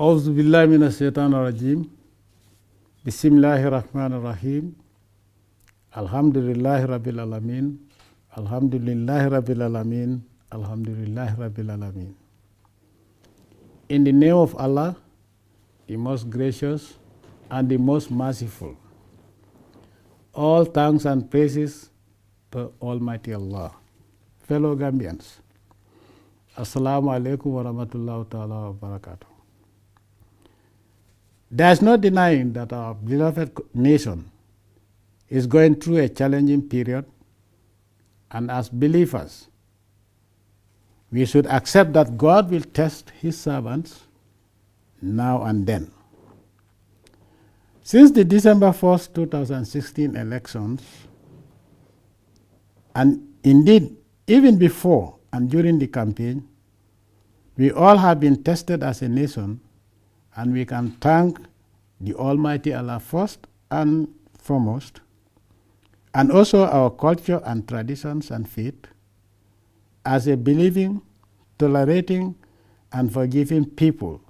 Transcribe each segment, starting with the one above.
أعوذ بالله من الشيطان الرجيم بسم الله الرحمن الرحيم الحمد لله رب العالمين الحمد لله رب العالمين الحمد لله رب العالمين. In the name of Allah, the most gracious and the most merciful, all thanks and praises to Almighty Allah. Fellow Gambians, Assalamu alaikum wa rahmatullahi ta'ala wa barakatuh. There is no denying that our beloved nation is going through a challenging period, and as believers, we should accept that God will test His servants now and then. Since the December 1st, 2016 elections, and indeed even before and during the campaign, we all have been tested as a nation, and we can thank the Almighty Allah first and foremost, and also our culture and traditions and faith, as a believing, tolerating, and forgiving people,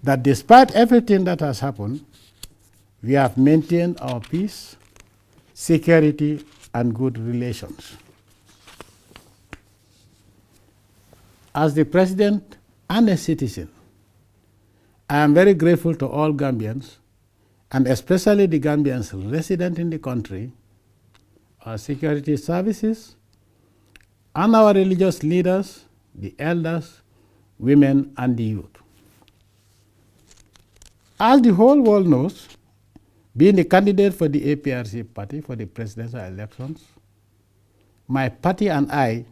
that despite everything that has happened, we have maintained our peace, security, and good relations. As the President and a citizen, I am very grateful to all Gambians, and especially the Gambians resident in the country, our security services, and our religious leaders, the elders, women, and the youth. As the whole world knows, being the candidate for the APRC party for the presidential elections, my party and I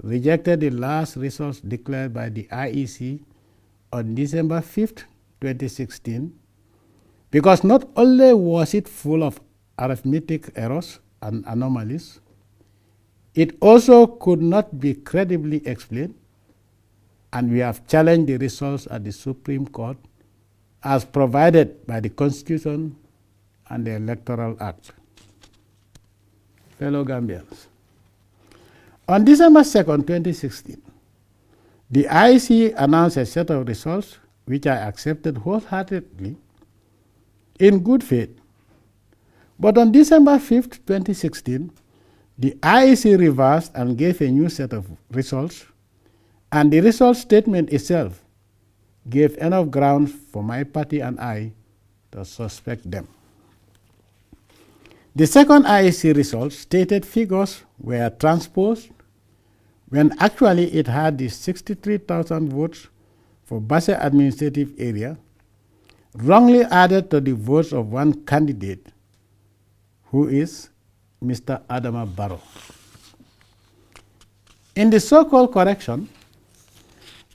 rejected the last results declared by the IEC on December 5th, 2016, because not only was it full of arithmetic errors and anomalies, it also could not be credibly explained, and we have challenged the results at the Supreme Court as provided by the Constitution and the Electoral Act. Fellow Gambians, on December 2nd, 2016, the IEC announced a set of results which I accepted wholeheartedly in good faith. But on December 5th, 2016, the IEC reversed and gave a new set of results, and the result statement itself gave enough grounds for my party and I to suspect them. The second IEC result stated figures were transposed when actually it had the 63,000 votes for Basse administrative area, wrongly added to the votes of one candidate, who is Mr. Adama Barrow. In the so-called correction,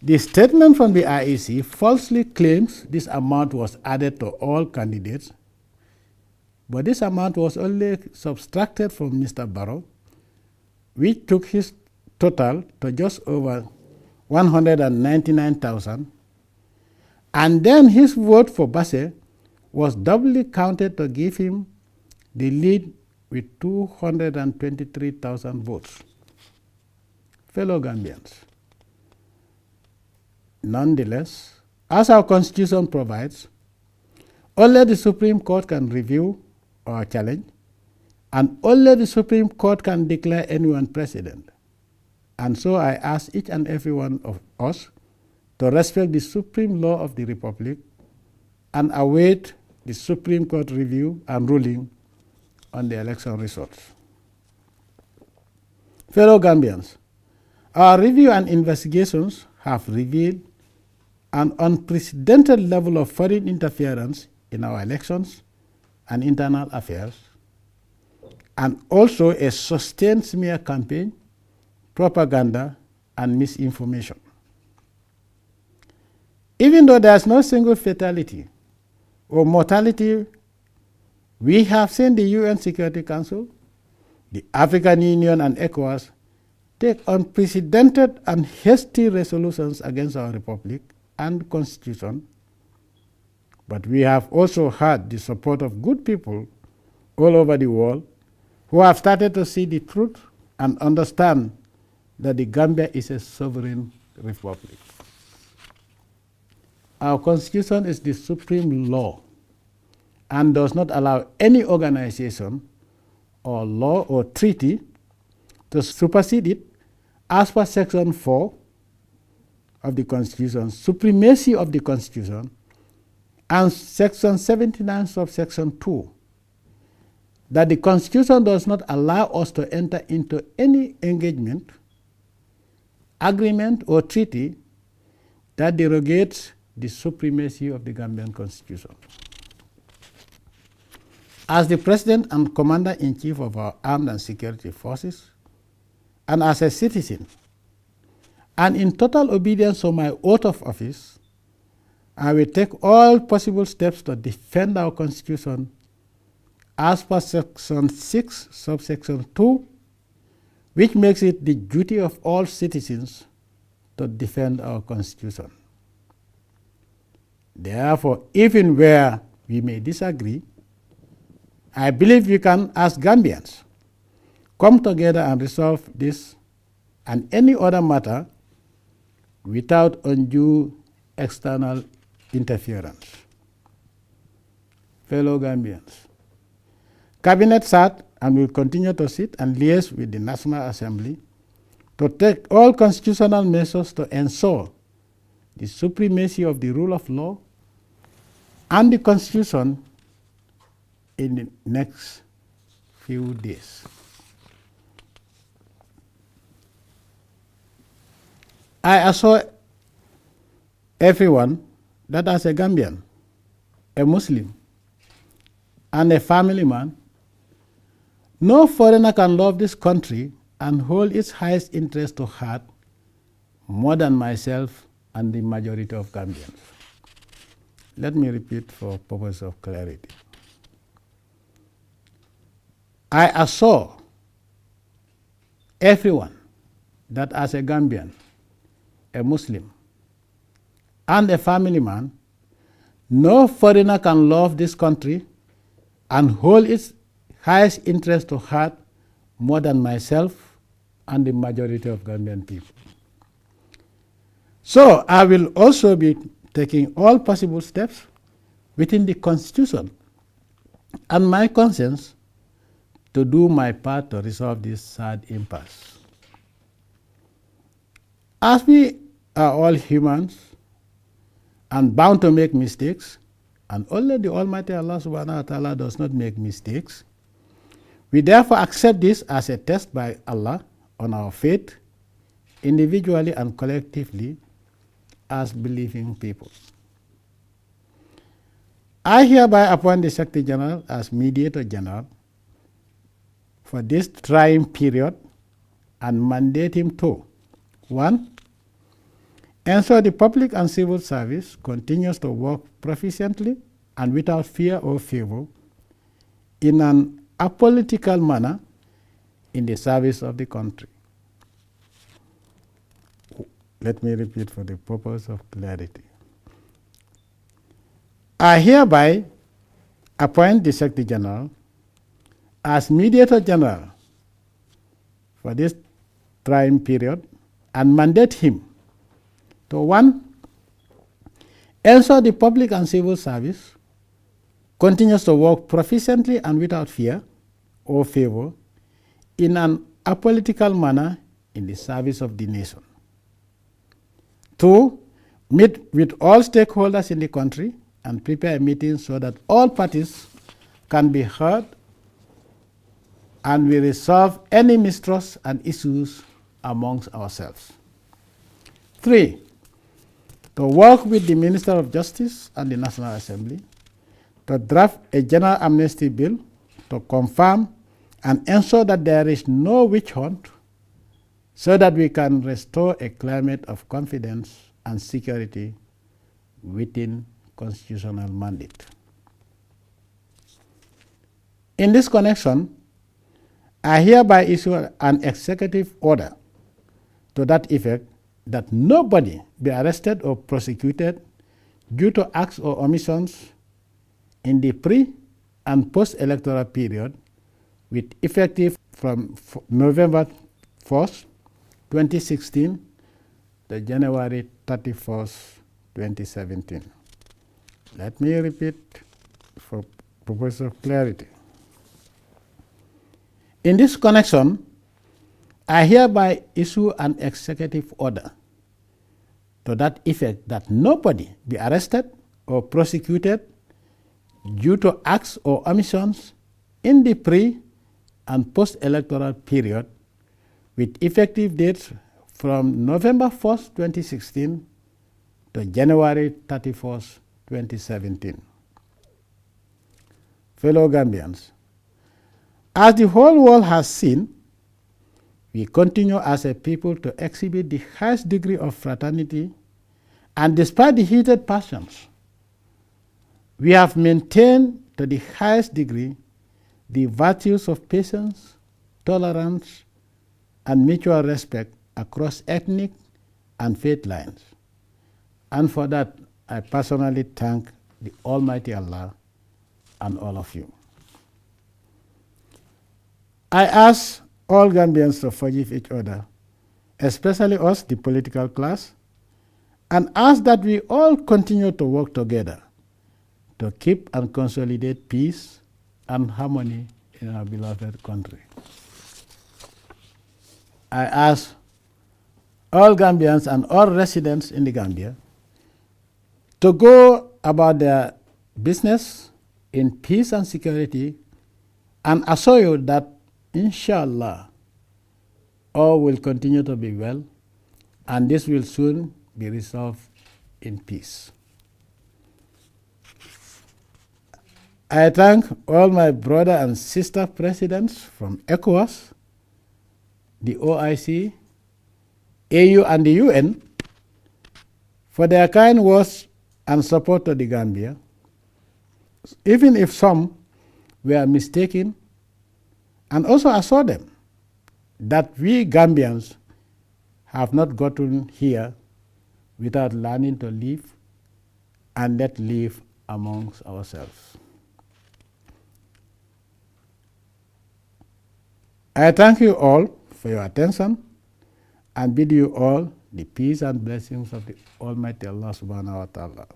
the statement from the IEC falsely claims this amount was added to all candidates, but this amount was only subtracted from Mr. Barrow, which took his total to just over 199,000, and then his vote for Basse was doubly counted to give him the lead with 223,000 votes. Fellow Gambians, nonetheless, as our Constitution provides, only the Supreme Court can review our challenge, and only the Supreme Court can declare anyone president. And so I ask each and every one of us to respect the supreme law of the Republic and await the Supreme Court review and ruling on the election results. Fellow Gambians, our review and investigations have revealed an unprecedented level of foreign interference in our elections and internal affairs, and also a sustained smear campaign, propaganda, and misinformation. Even though there is no single fatality or mortality, we have seen the UN Security Council, the African Union, and ECOWAS take unprecedented and hasty resolutions against our Republic and Constitution. But we have also had the support of good people all over the world who have started to see the truth and understand that the Gambia is a sovereign republic. Our constitution is the supreme law and does not allow any organization or law or treaty to supersede it as per section 4 of the constitution, supremacy of the constitution, and section 79 subsection 2, that the constitution does not allow us to enter into any engagement, agreement, or treaty that derogates the supremacy of the Gambian constitution. As the President and Commander-in-Chief of our armed and security forces, and as a citizen, and in total obedience to my oath of office, I will take all possible steps to defend our Constitution as per section 6, subsection 2, which makes it the duty of all citizens to defend our Constitution. Therefore, even where we may disagree, I believe we can, as Gambians, come together and resolve this and any other matter without undue external interference. Fellow Gambians, Cabinet sat and will continue to sit and liaise with the National Assembly to take all constitutional measures to ensure the supremacy of the rule of law and the Constitution in the next few days. I assure everyone that as a Gambian, a Muslim, and a family man, no foreigner can love this country and hold its highest interest to heart more than myself and the majority of Gambians. Let me repeat for purpose of clarity. I assure everyone that as a Gambian, a Muslim, and a family man, no foreigner can love this country and hold its highest interest to heart more than myself and the majority of Gambian people. So I will also be taking all possible steps within the Constitution and my conscience to do my part to resolve this sad impasse. As we are all humans and bound to make mistakes, and only the Almighty Allah subhanahu wa ta'ala does not make mistakes, we therefore accept this as a test by Allah on our faith, individually and collectively, as believing people. I hereby appoint the Secretary General as Mediator General for this trying period and mandate him to: 1. Ensure the public and civil service continues to work proficiently and without fear or favor in an apolitical manner in the service of the country. Let me repeat for the purpose of clarity. I hereby appoint the Secretary General as Mediator General for this trying period and mandate him to: 1. Ensure the public and civil service continues to work proficiently and without fear or favor in an apolitical manner in the service of the nation. 2. Meet with all stakeholders in the country and prepare a meeting so that all parties can be heard and we resolve any mistrust and issues amongst ourselves. 3. To work with the Minister of Justice and the National Assembly to draft a general amnesty bill to confirm and ensure that there is no witch hunt so that we can restore a climate of confidence and security within constitutional mandate. In this connection, I hereby issue an executive order to that effect that nobody be arrested or prosecuted due to acts or omissions in the pre- and post-electoral period with effective from November 1st, 2016 to January 31st, 2017. Let me repeat for purpose of clarity. In this connection, I hereby issue an executive order to that effect that nobody be arrested or prosecuted due to acts or omissions in the pre- and post-electoral period with effective dates from November 1st, 2016 to January 31st, 2017. Fellow Gambians, as the whole world has seen, we continue as a people to exhibit the highest degree of fraternity, and despite the heated passions, we have maintained to the highest degree the virtues of patience, tolerance, and mutual respect across ethnic and faith lines. And for that, I personally thank the Almighty Allah and all of you. I ask all Gambians to forgive each other, especially us, the political class, and ask that we all continue to work together to keep and consolidate peace and harmony in our beloved country. I ask all Gambians and all residents in the Gambia to go about their business in peace and security, and assure you that, inshallah, all will continue to be well, and this will soon be resolved in peace. I thank all my brother and sister presidents from ECOWAS, the OIC, AU, and the UN for their kind words and support to the Gambia, even if some were mistaken, and also assure them that we Gambians have not gotten here without learning to live and let live amongst ourselves. I thank you all for your attention and bid you all the peace and blessings of the Almighty Allah subhanahu wa ta'ala.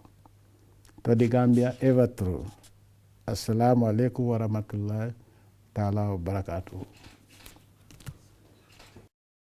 To the Gambia ever true. Assalamu alaikum wa rahmatullahi ta'ala wa barakatuh.